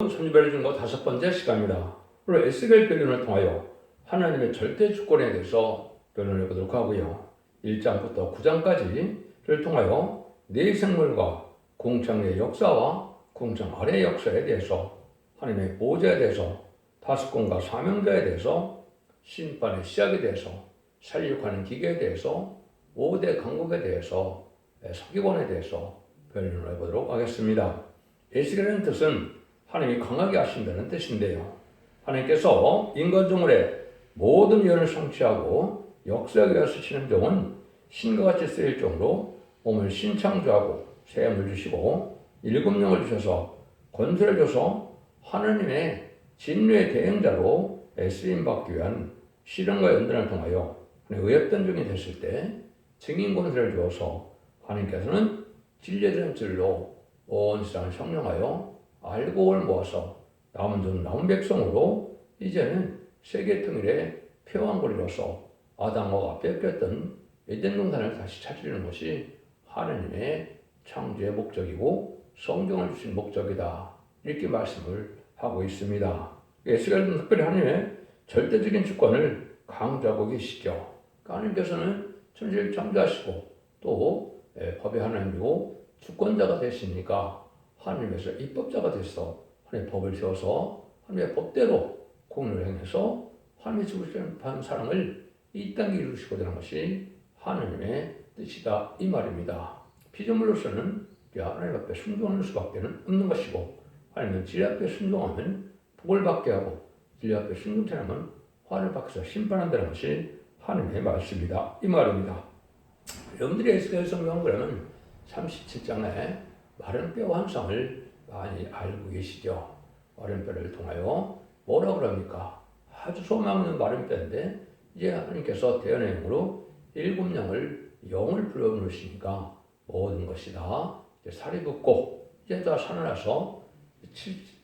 선지별 중거 5번째 시간입니다. 오늘 에스겔 변론을 통하여 하나님의 절대 주권에 대해서 변론해 보도록 하고요. 1장부터 9장까지를 통하여 네 생물과 궁창의 역사와 궁창 아래의 역사에 대해서, 하나님의 보호자에 대해서, 다섯권과 사명자에 대해서, 심판의 시작에 대해서, 살육하는 기계에 대해서, 5대 강국에 대해서, 서기관에 대해서 변론을 해보도록 하겠습니다. 에스겔이라는 뜻은 하나님이 강하게 하신다는 뜻인데요. 하나님께서 인간종을의 모든 예언을 성취하고 역사하게 위하여 쓰시는 종은 신과 같이 쓰일 정도로 몸을 신창조하고 새 힘을 주시고 7명을 주셔서 권세를 줘서 하나님의 진리의 대행자로 쓰임받기 위한 실현과 연단을 통하여 의협된 종이 됐을 때 증인 권세를 주어서 하나님께서는 진리에 대한 진리로 온 세상을 성령하여 알고를 모아서 남은 종 남은 백성으로 이제는 세계 통일의 표왕고리로서 아담과 뺏겼던 에덴 동산을 다시 찾으려는 것이 하나님의 창조의 목적이고 성경을 주신 목적이다, 이렇게 말씀을 하고 있습니다. 에스겔은 특별히 하나님의 절대적인 주권을 강조하고 계시죠. 하나님께서는 천지를 창조하시고 또 법의 하나님이고 주권자가 되시니까 하나님께서 입법자가 되셔서 하나님의 법을 세워서 하나님의 법대로 공의를 행해서 하나님의 주시는 사랑을 이 땅에 이루시고 되는 것이 하나님의 뜻이다, 이 말입니다. 피조물로서는 하나님 앞에 순종하는 수밖에 없는 것이고, 하나님은 진리 앞에 순종하면 복을 받게 하고 진리 앞에 순종치 않으면 화를 받아서 심판한다는 것이 하나님의 말씀이다, 이 말입니다. 여러분들이 에스겔 성경 그러면 37장에 마른 뼈 환상을 많이 알고 계시죠. 마른 뼈를 통하여 뭐라 그럽니까? 아주 소망 있는 마른 뼈인데 이제 하나님께서 대언의 영으로 7명을 영을 불러놓으시니까 모든 것이 다 살이 붙고 이제 다 살아나서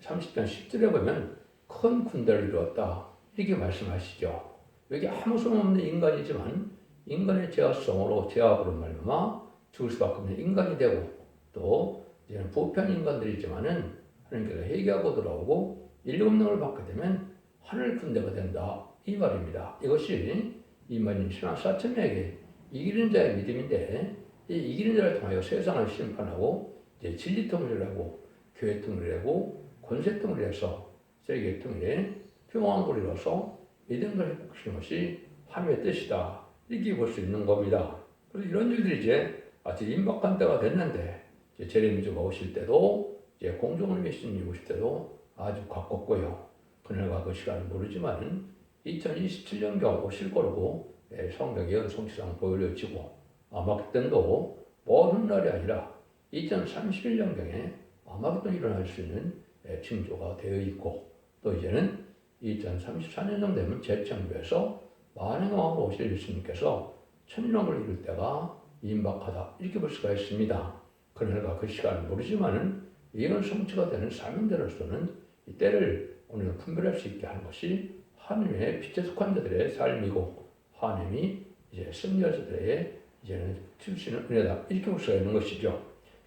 30장 10절에 보면 큰 군대를 이루었다, 이렇게 말씀하시죠. 여기 아무 소용없는 인간이지만 인간의 죄악성으로 죄악으로 말미암아 죽을 수밖에 없는 인간이 되고, 또 이제는 부패한 인간들이지만은 하나님께서 회개하고 돌아오고 7명을 받게 되면 하늘 군대가 된다, 이 말입니다. 이것이 이만희 신앙 4천명에게 이기는 자의 믿음인데, 이 이기는 자를 통하여 세상을 심판하고 이제 진리 통일을 하고 교회 통일을 하고 권세 통일을 해서 세계 통일에 평화를 이뤄서 믿음을 회복시키는 것이 하나님의 뜻이다, 이렇게 볼 수 있는 겁니다. 그래서 이런 일들이 이제 아주 임박한 때가 됐는데, 이제 제레미야가 오실 때도 이제 공중을 메시는 오실 때도 아주 가깝고요. 그날과 그 시간은 모르지만 2027년경 오실 거라고 성경 예언 성취상 보여지고, 아마 그때도 먼 날이 아니라 2031년경에 아마 그때 일어날 수 있는 징조가 되어 있고, 또 이제는 2034년 정도 되면 재창조해서 만왕의 왕으로 오실 예수님께서 천년왕국을 이룰 때가 임박하다, 이렇게 볼 수가 있습니다. 그러나 그 시간은 모르지만은 이런 성취가 되는 사명자로서는 이 때를 우리가 분별할 수 있게 하는 것이 하나님의 빛에 속한 자들의 삶이고, 하나님이 이제 승리할 자들의 이제는 주시는 은혜다, 이렇게 볼 수가 있는 것이죠.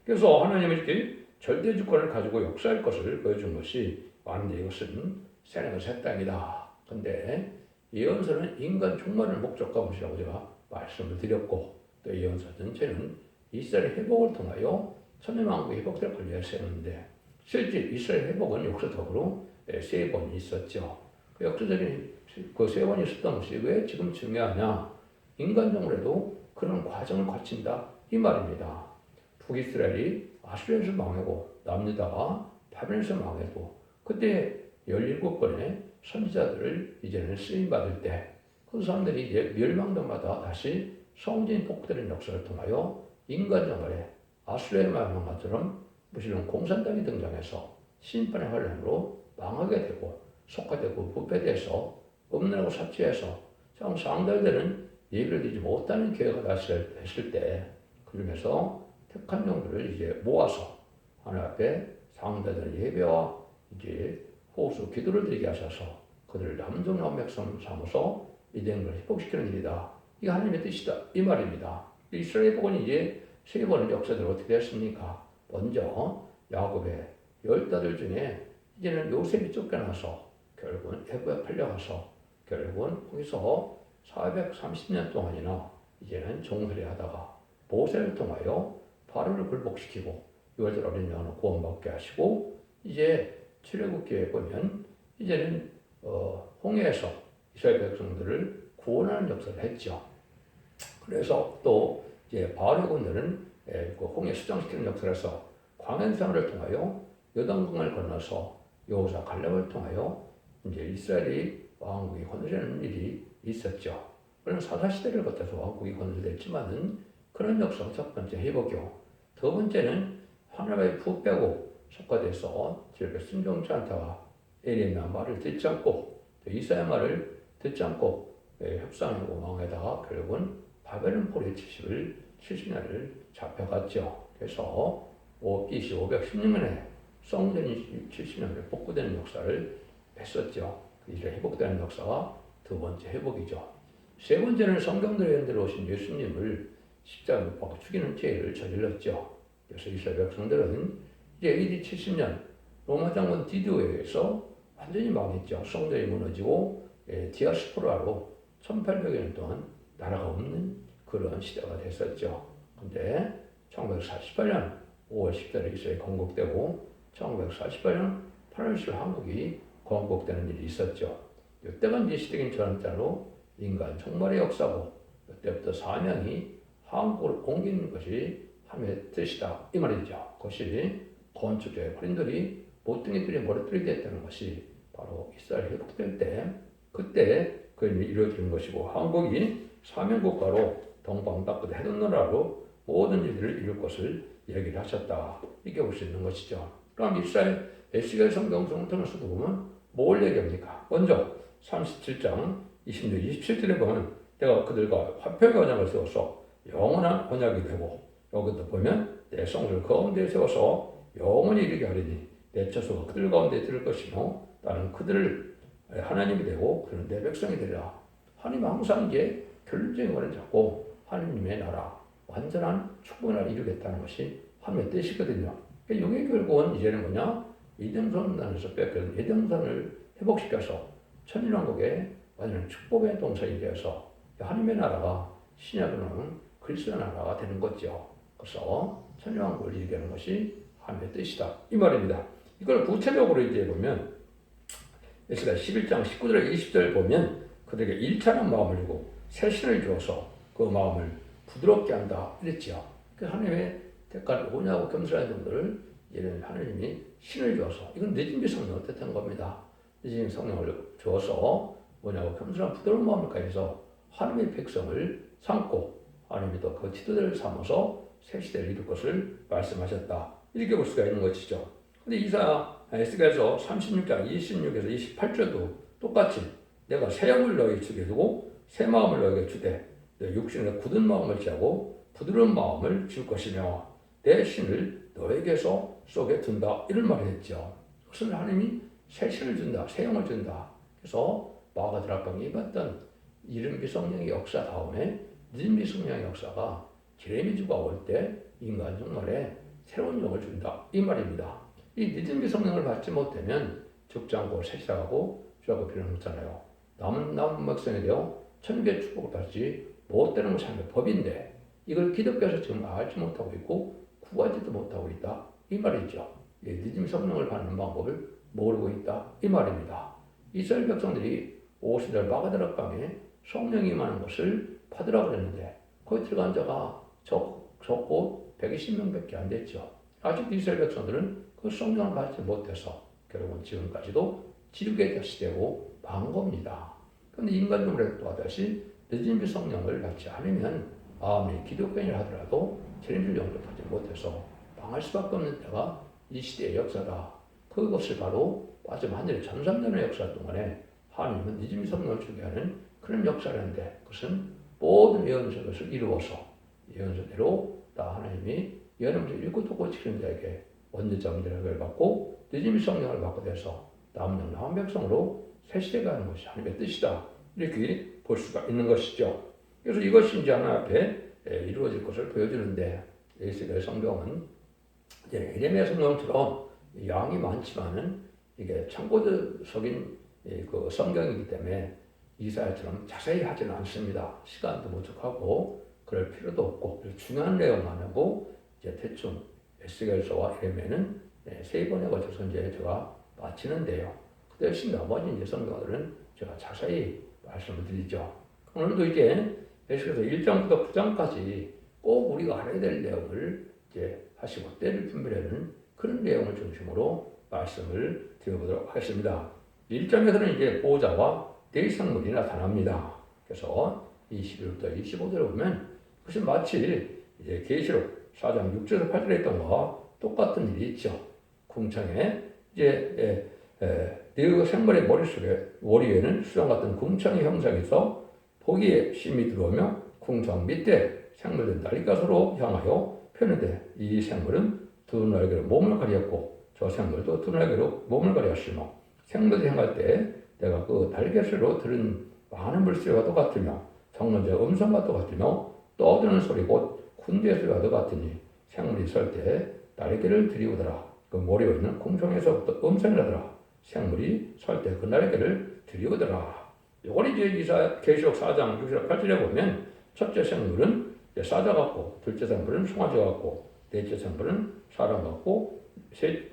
그래서 하나님이 이렇게 절대 주권을 가지고 역사할 것을 보여준 것이 많은데, 이것은 새내가 새 땅이다. 근데 예언서는 인간 종말을 목적과 무시라고 제가 말씀을 드렸고, 또 예언서 전체는 이스라엘 회복을 통하여 천년왕국이 회복될 걸 위해서 했는데, 실제 이스라엘 회복은 역사적으로 3번 있었죠. 그 역사적인 그 3번 있었던 것이 왜 지금 중요하냐? 인간종으로도 그런 과정을 거친다, 이 말입니다. 북이스라엘이 아수르에서 망하고 남유다가 바벨에서 망하고, 그때 17권의 선지자들을 이제는 쓰임받을 때 그 사람들이 이제 멸망전마다 다시 성전이 복되는 역사를 통하여 인간정말에 아수르의 망한것처럼 무시는 공산 땅이 등장해서 심판의 환란으로 망하게 되고 속화되고 부패돼서 없느라고 사치해서 상달되는 예비를 드리지 못하는 기회가 했을 때, 그중에서 택한 종들을 이제 모아서 하나님 앞에 상달되는 예배와 이제 호수 기도를 드리게 하셔서 그들을 남종 남백성 삼아서 이대행을 회복시키는 일이다, 이게 하나님의 뜻이다, 이 말입니다. 이스라엘 회복은 이제 3번의 역사대로 어떻게 됐습니까? 먼저 야곱의 10아들 중에 이제는 요셉이 쫓겨나서 결국은 애굽에 팔려가서 결국은 거기서 430년 동안이나 이제는 종살이 하다가 모세를 통하여 바로를 굴복시키고 6월절 어린 양으로 구원받게 하시고 이제 출애굽기에 보면 이제는 홍해에서 이스라엘 백성들을 구원하는 역사를 했죠. 그래서 또 이제 바알의 군대는 그 홍해 수정시키는 역사에서 광야생활을 통하여 요단강을 건너서 여호사 갈렙을 통하여 이제 이스라엘이 왕국이 건설되는 일이 있었죠. 그런 사사시대를 거쳐서 왕국이 건설됐지만은 그런 역사가 첫 번째 회복이요. 두 번째는 하나님의 푹 빼고 속가돼서 저렇게 순종치 않다가 에리의 말을 듣지 않고 이사야 말을 듣지 않고 협상하고 왕에다가 결국은 바벨론 포로의 70년을 잡혀갔죠. 그래서 BC 516년에 성전이 70년에 복구되는 역사를 했었죠. 이제 회복되는 역사가 두 번째 회복이죠. 세 번째는 성경대로 연대로오신 예수님을 십자가 못 박아 죽이는 죄를 저질렀죠. 그래서 이스라엘 백성들은 이제 AD 70년 로마 장군 디디오에 의해서 완전히 망했죠. 성전이 무너지고 디아스포라로 1800여 년 동안 나라가 없는 그런 시대가 됐었죠. 근데 1948년 5월 10일에 이스라엘이 건국되고 1948년 8월 10일 한국이 건국되는 일이 있었죠. 이때가 이제 시대적인 전환자로 인간 종말의 역사고 이때부터 사명이 한국을 옮기는 것이 하나님의 뜻이다 이 말이죠. 그것이 건축자의 어린들이 보통이들이 머리털이 됐다는 것이 바로 이스라엘 회복될 때 그때 그 일이 이루어지는 것이고 한국이 사명국가로 동방답고 해동나라로 모든 일들을 이룰 것을 얘기를 하셨다. 이렇게 볼 수 있는 것이죠. 그럼 이스라엘 에스겔 성경 통해서도 보면 뭘 얘기합니까? 먼저 37장 26, 27절에 보면 내가 그들과 화평의 언약을 세워서 영원한 언약이 되고 여기도 보면 내 성을 가운데 세워서 영원히 이르게 하리니 내 처소가 그들 가운데 들을 것이며 나는 그들을 하나님이 되고 그들은 내 백성이 되리라. 하나님은 항상 이제 결정적인 것을 잡고 하나님의 나라 완전한 축복을 이루겠다는 것이 하나님의 뜻이거든요. 이게 결국은 이제는 뭐냐? 이등선단에서 뺏긴 이등선을 회복시켜서 천일왕국의 완전 축복의 동산이 되어서 하나님의 나라가 신약으로는 그리스도의 나라가 되는 거죠. 그래서 천일왕국을 이루게 하는 것이 하나님의 뜻이다. 이 말입니다. 이걸 구체적으로 이제 보면 에스겔 11장 19절 20절 보면 그들에게 일찬한 마음을 주고 새 신을 주어서 그 마음을 부드럽게 한다 이랬죠. 그 하나님의 택한 오냐고 겸손한 종들을 이제는 하나님이 신을 주어서 이건 늦은비 성령을 뜻한 겁니다. 늦은비 성령을 주어서 뭐냐고 겸손한 부드러운 마음을 가져서 하나님의 백성을 삼고 하나님이 또 그 지도자를 삼아서 새 시대를 이룰 것을 말씀하셨다. 이렇게 볼 수가 있는 것이죠. 근데 에스겔서 36장 26에서 28절도 똑같이 내가 새 영을 너에게 주게 두고 새 마음을 너에게 주되 내 육신에 굳은 마음을 취하고 부드러운 마음을 줄 것이며 내 신을 너에게서 쏘게 둔다 이런 말을 했죠. 그것은 하나님이 새 신을 준다, 새 영을 준다. 그래서 마가드락방에 입었던 이른비 성령의 역사 다음에 늦은비 성령의 역사가 제레미주가 올 때 인간 종말에 새로운 영을 준다 이 말입니다. 이 늦은비 성령을 받지 못하면 죽지 않고 세시하고 주하고 필요는 없잖아요. 남은 백성에 대해 천국의 축복을 받지 못되는 것이 하나님의 법인데 이걸 기독교에서 지금 알지 못하고 있고 구하지도 못하고 있다 이 말이죠. 늦은비 성령을 받는 방법을 모르고 있다 이 말입니다. 이스라엘 백성들이 50절 마가다락방에 성령이 임하는 것을 받으라고 그랬는데 거기 들어간 자가 적고 120명밖에 안 됐죠. 아직도 이스라엘 백성들은 그 성령을 받지 못해서 결국은 지금까지도 지옥의 자식되고 만 겁니다. 그런데 인간적으로 또 하듯이 늦은비 성령을 받지 않으면 아무리 기독교인을 하더라도 제림줄 영을 받지 못해서 망할 수밖에 없는 때가 이 시대의 역사다. 그것을 바로 마지막 하늘의 전삼년의 역사 동안에 하나님은 늦은비 성령을 주게 하는 그런 역사를 하는데 그것은 모든 예언서 것을 이루어서 예언서대로 다 하나님이 예언을 읽고 듣고 지키는 자에게 원죄자문제를 받고 늦은비 성령을 받고 돼서 남은 백성으로 새 시대가 하는 것이 하나님의 뜻이다. 이렇게 볼 수가 있는 것이죠. 그래서 이것이 이제 하나 앞에 이루어질 것을 보여주는데 에스겔 성경은 예레미야 성경처럼 양이 많지만은 이게 참고적인 그 성경이기 때문에 이사야처럼 자세히 하지는 않습니다. 시간도 부족하고 그럴 필요도 없고 중요한 내용만 하고 이제 대충 에스겔서와 예레미야는 3번에 걸쳐서 이제 제가 마치는데요. 그 대신 나머지 이제 성경들은 제가 자세히 말씀을 드리죠. 오늘도 이제 에스겔서 1장부터 9장까지 꼭 우리가 알아야 될 내용을 이제 하시고 때를 분별하는 그런 내용을 중심으로 말씀을 드려보도록 하겠습니다. 1장에서는 이제 보호자와 대생물이 나타납니다. 그래서 21부터 25절을 보면 그것이 마치 이제 계시록 4장 6절에서 8절에 했던 것과 똑같은 일이 있죠. 궁창에 이제 네 생물의 머릿속에 머리에는 수정 같은 궁창의 형상이 있어 보기에 심이 들어오며 궁창 밑에 생물은 날가서로 향하여 펴는데 이 생물은 두 날개로 몸을 가리었고 저 생물도 두 날개로 몸을 가리었으며 생물이 행할 때 내가 그 날개수로 들은 많은 물소리와 똑같으며 정론자의 음성과 똑같으며 떠드는 소리 곧 군대의 소리와 똑같으니 생물이 설 때 날개를 들이우더라. 그 머리에 있는 궁창에서부터 음성이 나더라. 생물이 설 때 그 날개를 들이우더라. 이걸 이제 계시록 4장 6절 8절에 보면 첫째 생물은 사자 같고 둘째 생물은 송아지 같고 넷째 생물은 사람 같고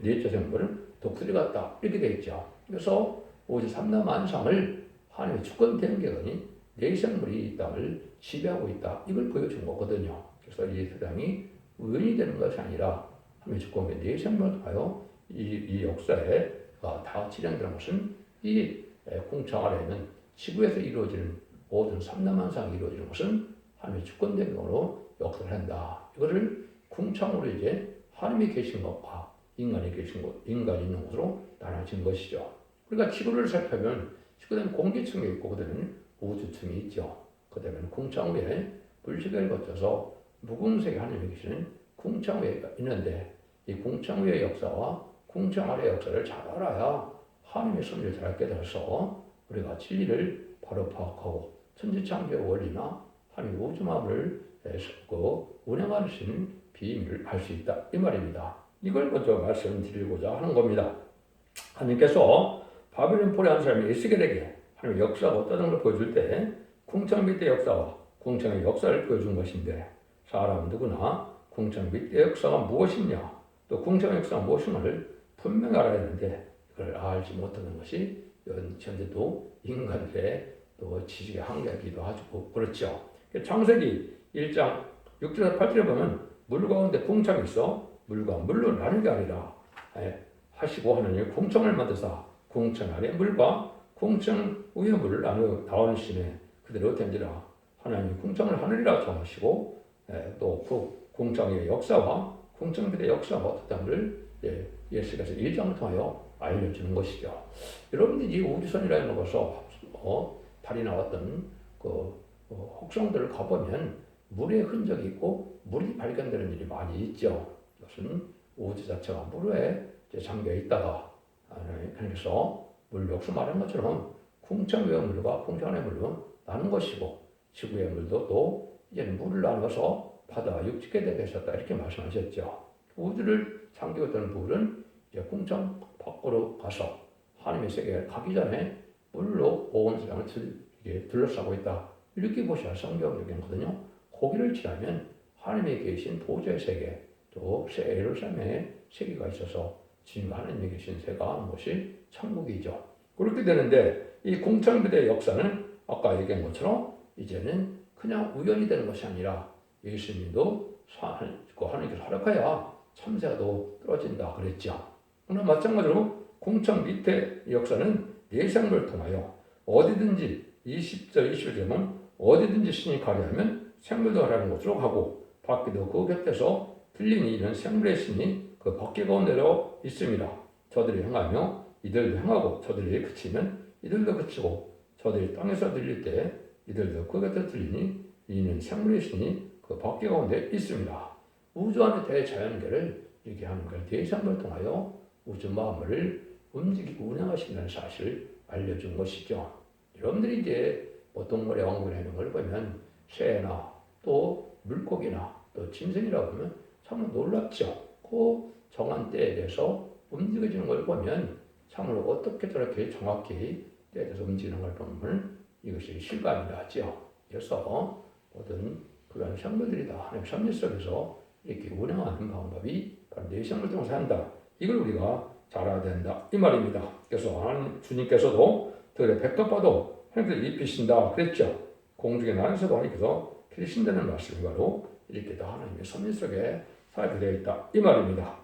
넷째 생물은 독수리 같다 이렇게 되어 있죠. 그래서 오직 삼라만상을 하나님의 주권 대응계건이 네 생물이 이 땅을 지배하고 있다 이걸 보여준 거거든요. 그래서 이 세상이 우연이 되는 것이 아니라 하나님의 주권계 네 생물을 통하여 이 역사에 다 진행되는 것은 이 궁창 아래 있는 지구에서 이루어지는 모든 삼라만상이 이루어지는 것은 하나님의 주권 대응으로 역사를 한다. 이거를 궁창으로 이제 하나님이 계신 것과 인간이 계신 것, 인간이 있는 곳으로 나눠진 것이죠. 우리가 지구를 살펴보면 지구는 공기층이 있고 그다음에 우주층이 있죠. 그다음에 궁창 위에 물시계를 거쳐서 무궁색의 하나님이 계시는 궁창 위에 있는데 이 궁창 위의 역사와 궁창 아래의 역사를 잘 알아야 하나님의 섭리를 잘 깨달아서 우리가 진리를 바로 파악하고 천지창조의 원리나 하나님의 우주마음을 운행하시는 비밀을 알 수 있다 이 말입니다. 이걸 먼저 말씀드리고자 하는 겁니다. 하나님께서 바벨론 포로한 사람이 에스겔에게 하나님의 역사가 어떤 걸 보여줄 때 궁창 밑의 역사와 궁창의 역사를 보여준 것인데 사람은 누구나 궁창 밑의 역사가 무엇이냐 또 궁창의 역사가 무엇인가를 분명히 알아야 하는데 그걸 알지 못하는 것이 현재도 인간들의 또 지식의 한계이기도 하고 그렇죠. 창세기 1장 6절에서 8절에 보면 물 가운데 궁창이 있어 물과 물로 나누는 게 아니라 하시고 하나님이 궁창을 만드사 궁창 아래 물과 궁창 위에 물을 나누시네 그대로 된지라 하나님이 궁창을 하늘이라 정하시고 또 그 궁창의 역사와 궁창 밑의 역사와 어떻다를 예수께서 1장을 통하여 알려주는 것이죠. 여러분들이 우주선이라는 것에서 달이 나왔던 그 혹성들을 가보면 물의 흔적이 있고 물이 발견되는 일이 많이 있죠. 이것은 우주 자체가 물에 잠겨 있다가 그래서 물 역수 말한 것처럼 궁창 외의 물과 궁창 안의 물로 나눈 것이고 지구의 물도 또 이제는 물을 나눠서 바다와 육지게 되게 하셨다 이렇게 말씀하셨죠. 우주를 잠기고 있던 물은 이제 궁창 밖으로 가서 하나님의 세계에 가기 전에 물로 온 세상을 둘러싸고 있다. 이렇게 보셔야 성경적이거든요. 거기를 지나면 하나님이 계신 보좌의 세계, 또 새 예루살렘의 세계가 있어서 지금 하나님이 계신 세가 무엇이 천국이죠. 그렇게 되는데 이 궁창비대의 역사는 아까 얘기한 것처럼 이제는 그냥 우연이 되는 것이 아니라 예수님도 하나님께서 허락해야 참새도 떨어진다 그랬죠. 그러나 마찬가지로 궁창 밑의 역사는 내생물을 통하여 어디든지 20절 21절은 어디든지 신이 가려하면 생물도 하라는 곳으로 가고 바퀴도 그 곁에서 들리니 이런 생물의 신이 그 바퀴 가운데로 있습니다. 저들이 행하며 이들도 행하고 저들이 그치면 이들도 그치고 저들이 땅에서 들릴 때 이들도 그 곁에 들리니 이는 생물의 신이 그 바퀴 가운데 있습니다. 우주 안의 대자연계를 이렇게 하는 걸 대생물을 통하여 우주 마음을 움직이고 운행하신다는 사실을 알려준 것이죠. 여러분들이 이제 동물의 왕국에 있는 걸 보면 새나 또 물고기나 또 짐승이라고 보면 참 놀랍죠. 그 정한 때에 대해서 움직여지는 걸 보면 참으로 어떻게 저렇게 정확히 때려서 움직이는 걸 보면 이것이 실감이 나죠. 그래서 모든 그런 생물들이 다 하나님의 섭리 속에서 이렇게 운영하는 방법이 바로 내생물 통해서 한다. 이걸 우리가 잘 알아야 된다. 이 말입니다. 그래서 하나님 주님께서도 들에 백합화도 하나님께서 입히신다 그랬죠. 공중에 나는서도 하나님께서 피신다는 말씀이 바로 이렇게 다 하나님의 섭리 속에 사역이 되어 있다. 이 말입니다.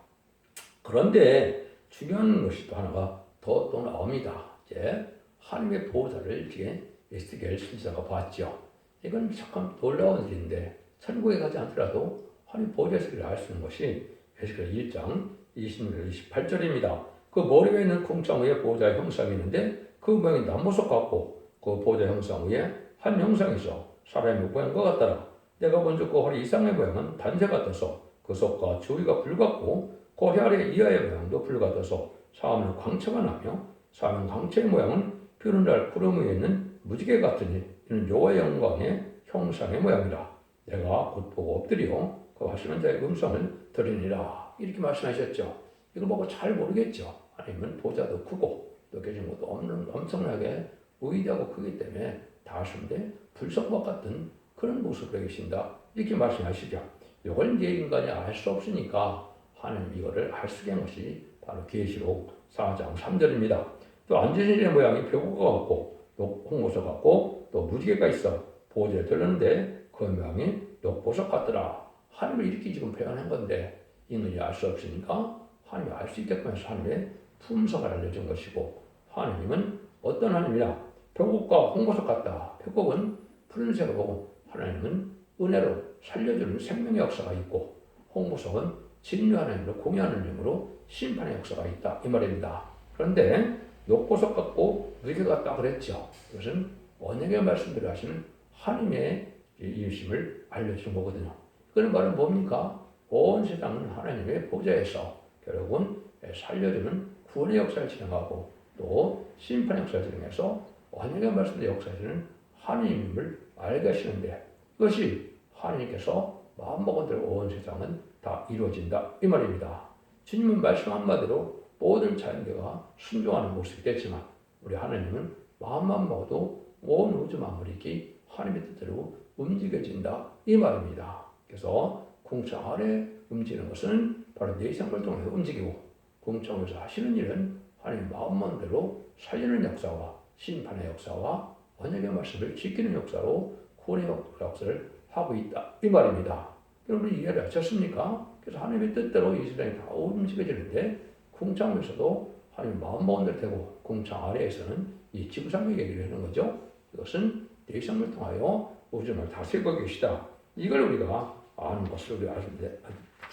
그런데 중요한 것이 또 하나가 또 나옵니다. 이제 하나님의 보호자를 이제 에스겔 선지자가 봤죠. 이건 참 놀라운 일인데 천국에 가지 않더라도 하나님 보호자의 세계를 알 수 있는 것이 에스겔 1장 26절 28절입니다. 그 머리에 있는 궁창 위에 보호자의 형상이 있는데 그 모양이 남보석 같고 그 보호자 형상 위에 한 형상이 있어 사람의 모양과 같더라. 내가 본 적 그 허리 이상의 모양은 단새 같아서 그 속과 주위가 불 같고 고리 아래 이하의 모양도 불 같아서 사람은 광채가 나며 사람 광채의 모양은 비오는 날 구름 위에 있는 무지개 같으니 이는 여호와의 영광의 형상의 모양이라. 내가 곧 보고 엎드려 그 하시는 자의 음성을 들으니라. 이렇게 말씀하셨죠. 이걸 보고 잘 모르겠죠. 하나님은 보좌도 크고 또 계신 것도 엄청나게 위대하고 크기 때문에 다 하시는데 불성과 같은 그런 모습으로 계신다. 이렇게 말씀하시죠. 이걸 이제 인간이 알 수 없으니까 하나님 이거를 알 수 있는 것이 바로 계시록 4장 3절입니다. 또 앉으신 이의 모양이 벽우가 같고 또 홍보석 같고 또 무지개가 있어 보호자에 들렀는데 그 모양이 녹보석 같더라. 하나님을 이렇게 지금 표현한 건데 인간이 알 수 없으니까 하나님이 알 수 있게끔 해서 하나님의 품성을 알려준 것이고 하나님은 어떤 하나님이냐 벽옥과 홍보석 같다. 벽옥은 푸른색으로 하나님은 은혜로 살려주는 생명의 역사가 있고 홍보석은 진리 하나님으로 공유하는 힘으로 심판의 역사가 있다. 이 말입니다. 그런데 녹보석 같고 무게 같다 그랬죠. 이것은 언약의 말씀대로 하시는 하나님의 이유심을 알려주는 거거든요. 그는 말은 뭡니까? 온 세상은 하나님의 보좌에서 결국은 살려주는 구원의 역사를 진행하고 또 심판의 역사를 진행해서 언약의 말씀대로 역사하시는 하나님을 알게 하시는데 그것이 하나님께서 마음먹은 대로 온 세상은 다 이루어진다. 이 말입니다. 주님은 말씀 한마디로 모든 자연계가 순종하는 모습이 됐지만 우리 하나님은 마음만 먹어도 온 우주 만물이 하나님의 뜻대로 움직여진다. 이 말입니다. 그래서 궁창 아래 움직이는 것은 바로 내생을 통해서 움직이고 궁창에서 하시는 일은 하나님 마음만 대로 살리는 역사와 심판의 역사와 언약의 말씀을 지키는 역사로 구원의 역사를 하고 있다. 이 말입니다. 여러분 이해를 하셨습니까? 그래서 하나님의 뜻대로 이 세상이 다 움직여지는데 궁창에서도 하나님 마음먹은 대로 되고 궁창 아래에서는 이 지구상의 얘기를 하는 거죠. 이것은 내생을 통하여 우주를 다스리고 계시다. 이걸 우리가 아는 것을 우리가 아는데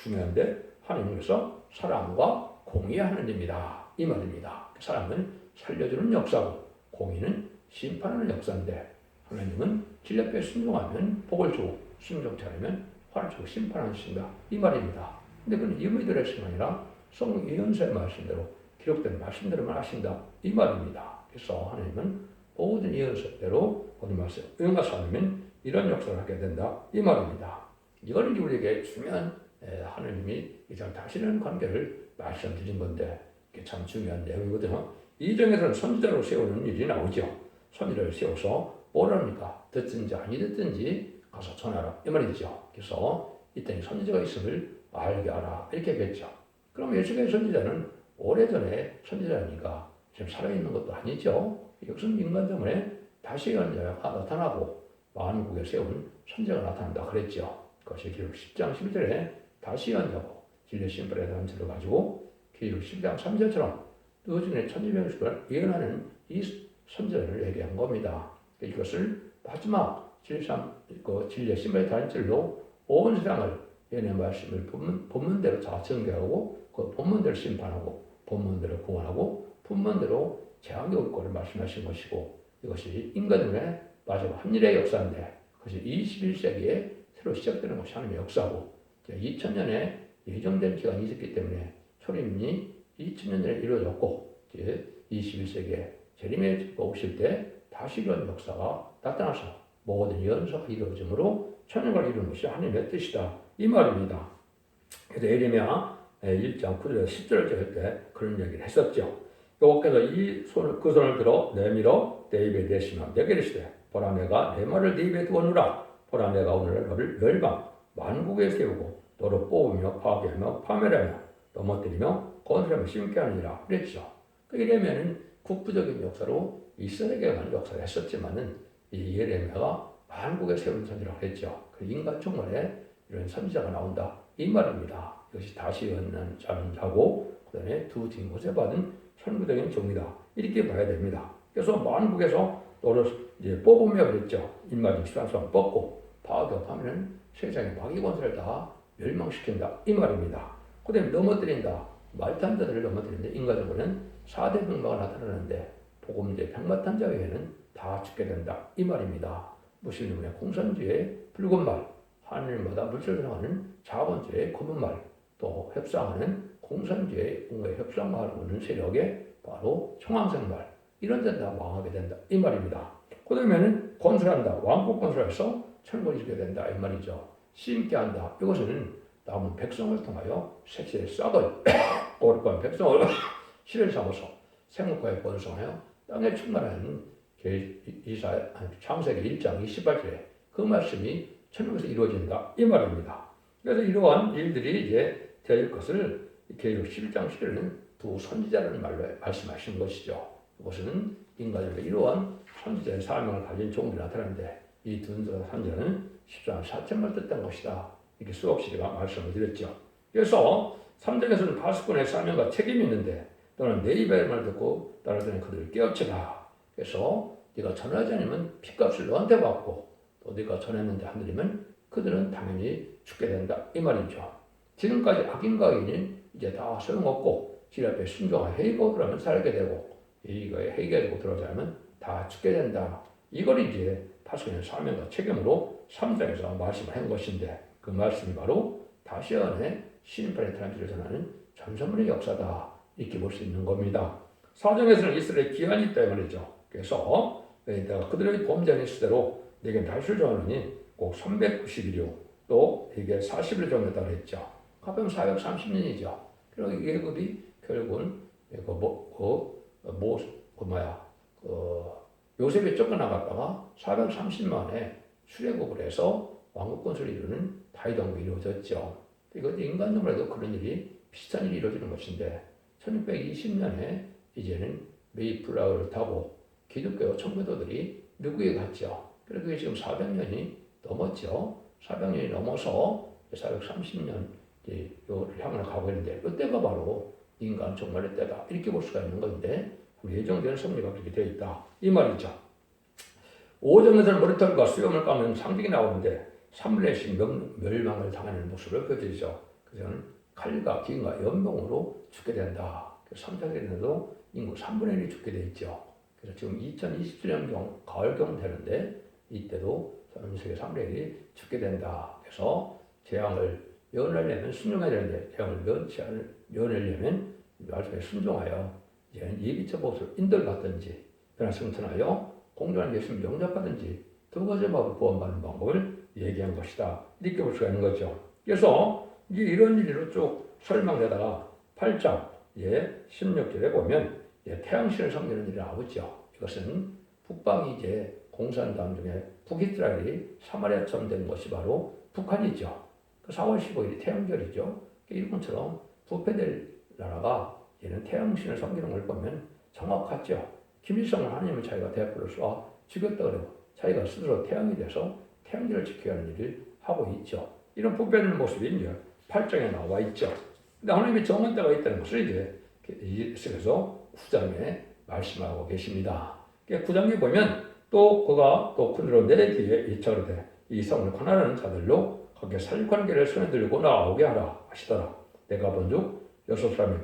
중요한데 하나님께서 사랑과 공의의 하나님입니다. 이 말입니다. 사랑은 살려주는 역사고 공의는 심판하는 역사인데 하나님은 진리앞에 순종하면 복을 주고 순종치 않으면 화를 주고 심판하신다. 이 말입니다. 근데 그건 이미들의 것이 아니라 성경 예언서의 말씀대로 기록된 말씀대로만 하신다. 이 말입니다. 그래서 하나님은 모든 예언서대로 모든 말씀 응하지 않으면 이런 역사를 하게 된다. 이 말입니다. 이거는 우리에게 중요한 하나님이 이장 다스리는 관계를 말씀드린 건데 이게 참 중요한 내용이거든요. 이 장에서는 선지자로 세우는 일이 나오죠. 선지자를 세워서 뭘 합니까? 듣든지 아니 듣든지 가서 전하라. 이 말이죠. 그래서 이때 선지자가 있음을 알게 하라. 이렇게 얘기했죠. 그럼 예수의 선지자는 오래전에 선지자니까 지금 살아있는 것도 아니죠. 역선 인간 때문에 다시 연자가 나타나고 만국에 세운 선지자가 나타난다 그랬죠. 그것이 기록 10장 11절에 다시 연자고 진리 심판에 대한 죄를 가지고 기록 10장 3절처럼 의중의 천지병식을 예언하는 이 선지자를 얘기한 겁니다. 이것을 마지막 진리의 심판의 단절로 온 세상을 얘네 말씀을 본문대로 다 전개하고 그 본문대로 심판하고 본문대로 구원하고 본문대로 재앙이 올 것을 말씀하신 것이고 이것이 인간의 마지막 한일의 역사인데 그것이 21세기에 새로 시작되는 것이 하나님의 역사고 2000년에 예정된 기간이 있었기 때문에 초림이 2000년 전에 이루어졌고 21세기에 재림에 오실 때 다시 이런 역사가 나타나서 모든 연서가 이루어짐으로 천년을 이루는 것이 하나님의 뜻이다. 이 말입니다. 그래서 예레미야 1장 9절에서 10절을 찍을 때 그런 얘기를 했었죠. 여호와께서 그 손을 들어 내밀어 내 입에 대시며 내게 이르시되 보라 내가 내 말을 네 입에 두었노라. 보라 내가 오늘날 너를 멸방 만국에 세우고 너를 뽑으며 파괴하며 파멸하며 넘어뜨리며 건설하며 심게 하느니라 그랬죠. 이래면은 국부적인 역사로 이스라엘에게만 역사를 했었지만은 이 예레미야가 만국에 세운 선지라고 했죠. 그 인간 총괄에 이런 선지자가 나온다 이 말입니다. 이것이 다시 얻는 자는 자고 그다음에 두 딩곳에 받은 선구적인 종이다 이렇게 봐야 됩니다. 그래서 만국에서 너를 이제 뽑으며 그랬죠. 인마중 시간성 뽑고 파괴하면 세상의 마귀 권세를 다 멸망시킨다 이 말입니다. 그다음에 넘어뜨린다 말탄자들을 넘어뜨리는데 인간적으로는 4대 병마가 나타나는데 복음제 병마탄자 외에는 다 죽게 된다 이 말입니다. 무슬림의 공산주의 붉은 말, 하늘마다 물질을 향하는 자본주의 검은 말, 또 협상하는 공산주의 협상을 하는 세력의 바로 청황색 말 이런 데는 다 망하게 된다 이 말입니다. 그다음에는 건설한다 왕국 건설해서 천국을 이루게 된다 이 말이죠. 심게 한다 이것은 남은 백성을 통하여 색시의 싹을 거룩한 백성을 실을 삼아서 생육과에 번성하여 땅에 충만한 창세기 1장 28절에 그 말씀이 천국에서 이루어진다 이 말입니다. 그래서 이러한 일들이 이제 되어질 것을 계시록 11장 11절은 두 선지자라는 말로 말씀하시는 것이죠. 이것은 인간에게 이러한 선지자의 사명을 가진 종들이 나타나는데 이 두 선지자는 14만 4천만 뜻된 것이다. 이렇게 수없이 제가 말씀을 드렸죠. 그래서 3장에서는 파수꾼의 사명과 책임이 있는데 너는 내 입의 말을 듣고 따르더니 그들을 깨우치라. 그래서 네가 전하지 않으면 핏값을 너한테 받고 또 네가 전했는데 안 들으면 그들은 당연히 죽게 된다 이 말이죠. 지금까지 악인과 의인은 이제 다 소용없고 질 앞에 순종하여 회개하고 들어가면 살게 되고 이거에 회개하고 들어가지 않으면 다 죽게 된다. 이걸 이제 파수꾼의 사명과 책임으로 3장에서 말씀을 한 것인데 그 말씀이 바로 다시 한해 신인판의 트란지를 전하는 전선물의 역사다 이렇게 볼 수 있는 겁니다. 4장에서는 이스라엘의 기한이 있다 말이죠. 그래서 내가 그들의 범죄한 수대로 내게 날수를 정하느니 꼭 390일이요 또 이게 40일 정도다 했죠. 합하면 430년이죠. 그리고 이 계급이 결국은 요셉이 쫓겨나갔다가 430만에 출애굽을 해서 왕국 건설을 이루는 다윗 왕국이 이루어졌죠. 이건 인간적으로 해도 그런 일이 비슷한 일이 이루어지는 것인데 1620년에 이제는 메이플라워를 타고 기독교 청교도들이 미국에 갔죠. 그래서 그게 지금 400년이 넘었죠. 400년이 넘어서 430년 를 향해 가고 있는데 그때가 바로 인간 종말의 때다 이렇게 볼 수가 있는 건데 예정되는 섭리가 그렇게 되어 있다 이 말이죠. 5장에서는 머리털과 수염을 까면 상징이 나오는데 3분의 멸망을 당하는 모습을 보여주죠. 그래서 칼과 기근과 연병으로 죽게 된다. 3장에서도 인구 3분의 1이 죽게 되어 있죠. 그래서 지금 2027년경 가을경 되는데 이때도 전 세계 3분의 1이 죽게 된다. 그래서 재앙을 면하려면 순종해야 되는데 재앙을 면하려면 말씀에 순종하여 예비처 보수를 인도받든지 그러나 승천하여 공존한 예수를 영접하든지 두 가지 방법을 구원받는 방법을 얘기한 것이다. 이렇게 볼 수가 있는 거죠. 그래서 이런 일로 쭉 설명되다가 8장 16절에 보면 태양신을 섬기는 일이 나오죠. 이것은 북방이 이제 공산 다음 중에 북이스라엘이 사마리아처럼 된 것이 바로 북한이죠. 4월 15일이 태양절이죠. 일본처럼 부패될 나라가 얘는 태양신을 섬기는 걸 보면 정확하죠. 김일성은 하나님의 자기가 대표를 쏴 죽였다 그러고 자기가 스스로 태양이 돼서 태양절을 지켜야 하는 일을 하고 있죠. 이런 부패되는 모습이 이제 8장에 나와 있죠. 근데 하나님이 정한 때가 있다는 것을 이제 그래서 9장에 말씀하고 계십니다. 9장에 보면 또 그가 또 그대로 내 뒤에 이처럼 이 성을 권하는 자들로 거기에 살육관계를 손에 들고 나오게 하라 하시더라. 내가 본즉 6사람이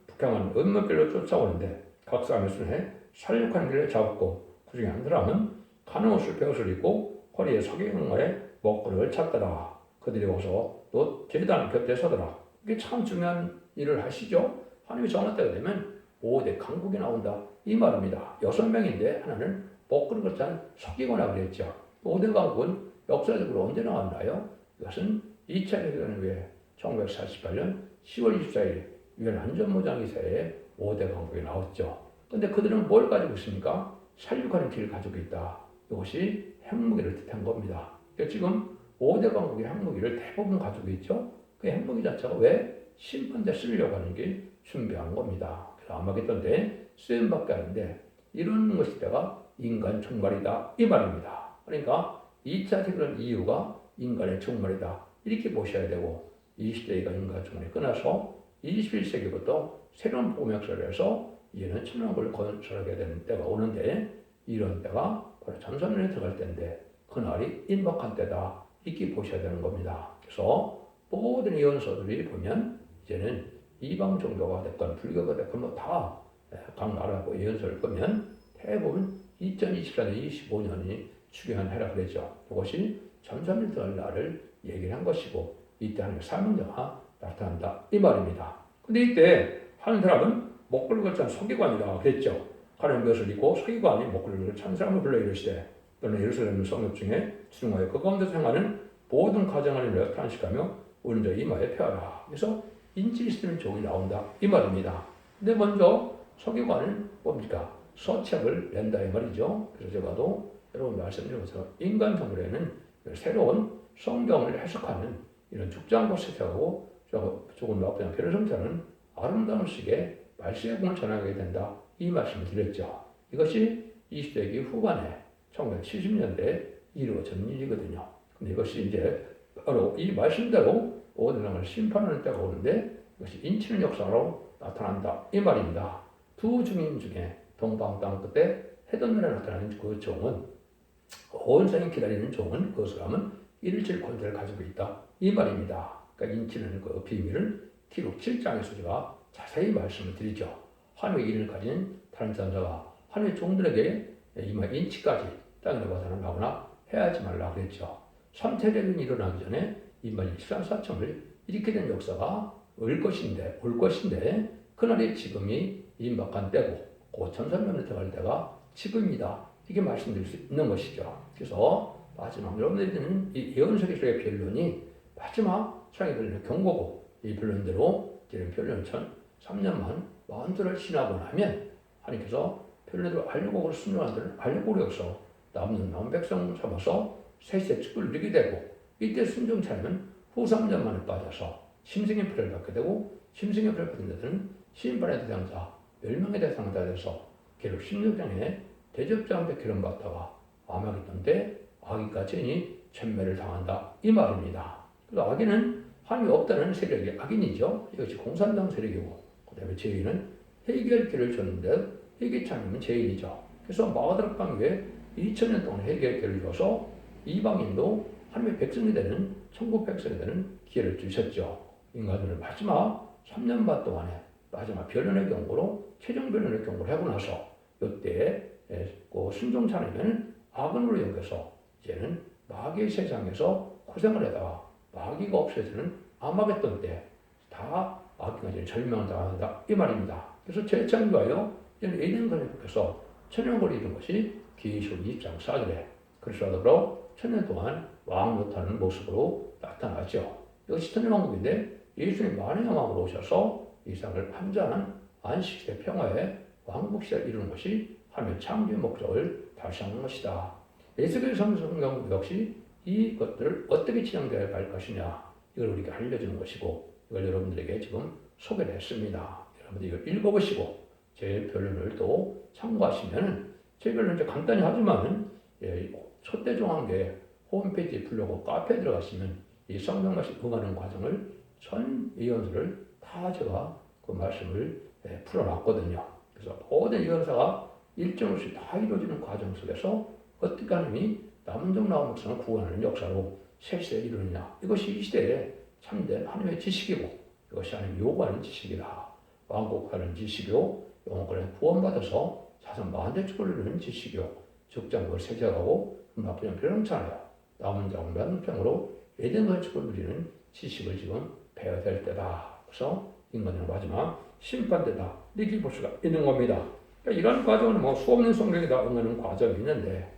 북향은 은물길로 쫓아오는데 각 사람의 손에 살육관계를 잡고 그 중에 한 사람은 가는 옷을 베옷을 입고 허리에 석유경화에 먹거리를 찼더라. 그들이 와서 또 제단 곁에 서더라. 이게 참 중요한 일을 하시죠. 하나님이 정한 때가 되면 5대 강국이 나온다 이 말입니다. 6명인데 하나는 먹거리를 찬 석유경화 그랬죠. 5대 강국은 역사적으로 언제 나왔나요? 이것은 2차 대전 후에 1948년 10월 24일 유엔 안전보장이사에 5대 강국이 나왔죠. 근데 그들은 뭘 가지고 있습니까? 살육하는 길을 가지고 있다. 이것이 핵무기를 뜻한 겁니다. 그러니까 지금 5대 강국의 핵무기를 대부분 가지고 있죠. 그 핵무기 자체가 왜 심판 때 쓰려고 하는 게 준비한 겁니다. 그래서 아마겟돈 때 쓰임밖에 하는데 이런 것이 때가 인간 종말이다 이 말입니다. 그러니까 2차 세계는 이유가 인간의 종말이다 이렇게 보셔야 되고 20세기가 인간 종말이 끝나서 21세기부터 새로운 복음역사를 해서 이제는 천왕국을 건설하게 되는 때가 오는데 이런 때가 바로 전선년에 들어갈 때인데 그날이 임박한 때다 이렇게 보셔야 되는 겁니다. 그래서 모든 예언서들이 보면 이제는 이방 종교가 됐건 불교가 됐건 뭐다각 나라고 예언서를 보면 대부분 2024년, 25년이 추경한 해라 그랬죠. 이것이 전선년 들어갈 날을 얘기를 한 것이고 이때 하나님의 사명자가 나타난다 이 말입니다. 근데 이때 한 사람은 목걸이를 찬 서기관이다 그랬죠. 하나님 것을 입고 서기관이 목걸이를 찬 사람을 불러 이르시되 너는 예루살렘 성읍 중에 주중하여 그 가운데서 행하는 모든 가정을 위하여 탄식하며 우는 자 이마에 펴라. 그래서 인치 있으면 종이 나온다 이 말입니다. 근데 먼저 서기관은 뭡니까? 서책을 낸다 이 말이죠. 그래서 제가도 여러분 말씀드린 것처럼 인간 정글에는 새로운 성경을 해석하는 이런 죽장고 서책하고 조금 나쁘지 변호성자는 아름다운 식의 말세공을 전하게 된다 이 말씀을 드렸죠. 이것이 20세기 후반에 1970년대에 이루어진 일이거든요. 근데 이것이 이제 바로 이 말씀대로 모든 땅을 심판하는 때가 오는데 이것이 인치는 역사로 나타난다 이 말입니다. 두 증인 중에 동방 땅 끝에 해돋날에 나타나는 그 종은 온 생이 기다리는 종은 그 사람은 일칠 권세를 가지고 있다 이 말입니다. 그러니까 인치는 그 비밀을 기록 7장에서 제가 자세히 말씀을 드리죠. 하늘의 인을 가진 다른 자가 하늘의 종들에게 이마 인치까지 땅에 받아는 하거나 해야지 말라 그랬죠. 삼태대는 일어나기 전에 이만 14사청을 일으키게 된 역사가 올 것인데 그날이 지금이 임박한 때고 곧 천선년에 들어갈 때가 지금이다 이게 말씀드릴 수 있는 것이죠. 그래서 마지막 여러분들이 듣는 이 예언서기서의 변론이 마지막 사랑의 변론의 경고고 이 변론대로 이제는 변론 3년만 만주를 지나고 나면 하나님께서 변론대로 알려고 순종한 들은 알려고 여기서 남은 백성 잡아서 세세 축구를 누리게 되고 이때 순종 차이면 후 3년 만에 빠져서 심승의 표를 받게 되고 심승의 표를 받은 자들은 심판의 대상자 멸망의 대상자 돼서 계속 16장에 대접자한테 기름받다가 아마겟돈 때 아기가 죄인이 천매를 당한다 이 말입니다. 그래서 아기는 하나님이 없다는 세력이 악인이죠. 이것이 공산당 세력이고 그 다음에 죄인은 해결기를 줬는데 해결차님은 죄인이죠. 그래서 마가다락 강교에 2000년 동안 해결기를 줘서 이방인도 하나님의 백성이 되는 천국 백성이 되는 기회를 주셨죠. 인간들은 마지막 3년 반 동안에 마지막 변론의 경고로 최종 변론의 경고를 하고 나서 이때 순종치 않으면 악은으로 여겨서 이제는 마귀의 세상에서 고생을 하다가 마귀가 없어지는 아마겟돈 때 다 마귀가 이제 절명을 당한다 이 말입니다. 그래서 제창과요 에덴간에 붙여서 천년을 이룬 것이 계시록 20장 4절에 그리스도로 천년 동안 왕 노릇하는 모습으로 나타나죠. 이것이 천년왕국인데 예수님이 많은 영광으로 오셔서 이 세상을 완전한 안식시대 평화의 왕국시대를 이루는 것이 하나님의 창조의 목적을 달성하는 것이다. 에스겔 성경 역시 이것들을 어떻게 진행되어 갈 것이냐 이걸 우리가 알려주는 것이고 이걸 여러분들에게 지금 소개를 했습니다. 여러분들 이걸 읽어보시고 제 변론을 또 참고하시면 제 변론 이제 간단히 하지만 초대종합계 홈페이지 블로그 카페에 들어가시면 이 성경 말씀 응하는 과정을 전 예언서를 다 제가 그 말씀을 풀어놨거든요. 그래서 모든 예언서가 일정 없이 다 이루어지는 과정 속에서 어떻게 하나님이 남은정 나온 백성을 구원하는 역사로 새 시대에 이루느냐 이것이 이 시대에 참된 하나님의 지식이고 이것이 하나님 요구하는 지식이다. 왕국하는 지식이요 영혼권에 구원받아서 자선 만대축을 이루는 지식이요 적장을 세제하고 나쁘면 변형찮아요. 남은 장 면평으로 에덴 건축을 누리는 지식을 지금 배워야 될 때다. 그래서 인간의 마지막 심판대다. 이렇게 볼 수가 있는 겁니다. 그러니까 이런 과정은 뭐 수없는 성경에 다 응하는 과정이 있는데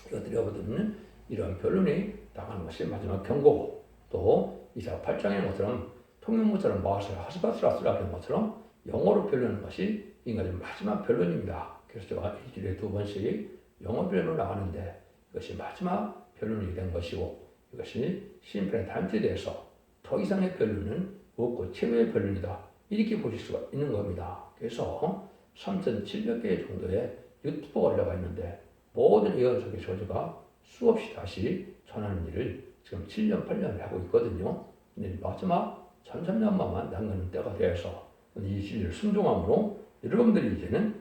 이것들이 여러분들은 이런 변론이 나가는 것이 마지막 경고고 또 이사 8장의 것처럼 통용무처럼 마하스라 하스바스라스라 하는 것처럼 영어로 표현하는 것이 인간의 마지막 변론입니다. 그래서 제가 일주일에 2번씩 영어 변론을 나가는데 이것이 마지막 변론이 된 것이고 이것이 심판의 단체에 대해서 더 이상의 변론은 없고 최후의 변론이다. 이렇게 보실 수가 있는 겁니다. 그래서 3,700개 정도의 유튜브가 올라가 있는데 모든 예언석의 저자가 수없이 다시 전하는 일을 지금 7년, 8년을 하고 있거든요. 근데 마지막 3, 3년만만 남는 때가 되어서 이 진리를 순종함으로 여러분들이 이제는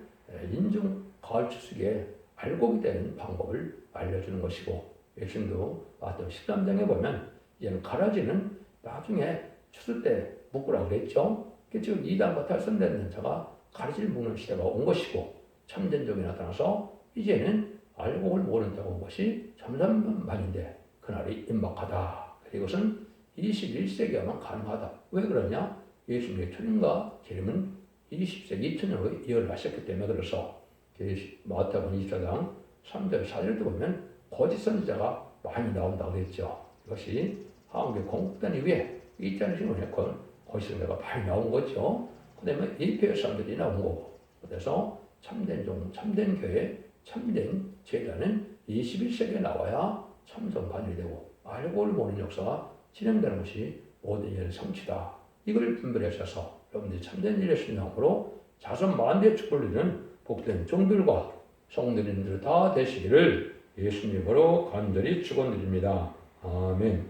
인중 가을 추수기에 알곡이 되는 방법을 알려주는 것이고 예수님도 마태복음 13장에 보면 이제는 가라지는 나중에 추수 때 묶으라고 그랬죠. 지금 이단과 탈선된 자가 가라지를 묶는 시대가 온 것이고 참된 적이 나타나서 이제는 알곡을 모으는 때가 온 것이 잠잠만인데 그날이 임박하다. 이것은 21세기에만 가능하다. 왜 그러냐? 예수님의 초림과 재림은 20세기 2000년으로 예언을 하셨기 때문에 그래서 마태복음 24장 3절 4절도 보면 거짓 선지자가 많이 나온다고 했죠. 이것이 한국에 건국된 이후에 2차 신문에 거짓 선지자가 많이 나온 거죠. 그 다음에 예표의 사람들이 나온 거고 그래서 참된 종, 참된 교회, 참된 제자는 21세기에 나와야 참성반이 되고 알고를 모는 역사가 진행되는 것이 모든 일의 성취다. 이걸 분별하셔서 여러분들이 참된 일의 순종으로 자손 만대의 축복을 누리는 복된 종들과 성도님들 다 되시기를 예수님으로 간절히 축원드립니다. 아멘.